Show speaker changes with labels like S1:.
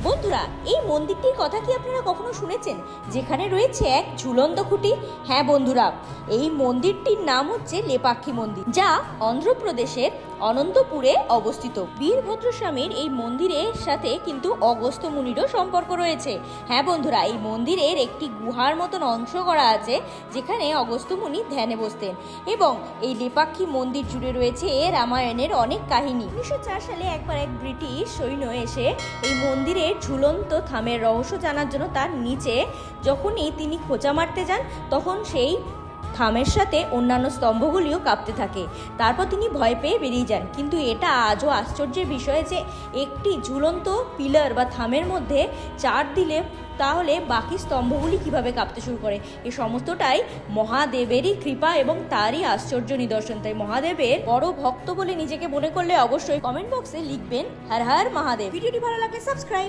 S1: বন্ধুরা, এই মন্দিরটির কথা কি আপনারা কখনো শুনেছেন, যেখানে রয়েছে এক ঝুলন্ত খুঁটি? হ্যাঁ বন্ধুরা, এই মন্দিরটির নাম হচ্ছে লেপাক্ষী মন্দির, যা অন্ধ্রপ্রদেশের অনন্তপুরে অবস্থিত। বীরভদ্র স্বামীর এই মন্দিরের সাথে কিন্তু অগস্ত্য মুনিরও সম্পর্ক রয়েছে। হ্যাঁ বন্ধুরা, এই মন্দিরের একটি গুহার মতন অংশ করা আছে, যেখানে অগস্ত্য মুনি ধ্যানে বসতেন। এবং এই লেপাক্ষী মন্দির জুড়ে রয়েছে রামায়ণের অনেক কাহিনী। 1904 সালে একবার এক ব্রিটিশ সৈন্য এসে এই মন্দিরের ঝুলন্ত থামের রহস্য জানার জন্য তার নিচে যখনই তিনি খোঁচা মারতে যান, তখন সেই থামের সাথে অন্যান্য স্তম্ভগুলিও কাঁপতে থাকে। তারপর তিনি ভয় পেয়ে বেরিয়ে যান। কিন্তু এটা আজও আশ্চর্যের বিষয় যে একটি ঝুলন্ত পিলার বা থামের মধ্যে চার দিলে তাহলে বাকি স্তম্ভগুলি কিভাবে কাঁপতে শুরু করে। এ সমস্তটাই মহাদেবেরই কৃপা এবং তারই আশ্চর্য নিদর্শন। তাই মহাদেবের বড় ভক্ত বলে নিজেকে মনে করলে অবশ্যই কমেন্ট বক্সে লিখবেন হর হর মহাদেব। ভিডিওটি ভালো লাগলে সাবস্ক্রাইব।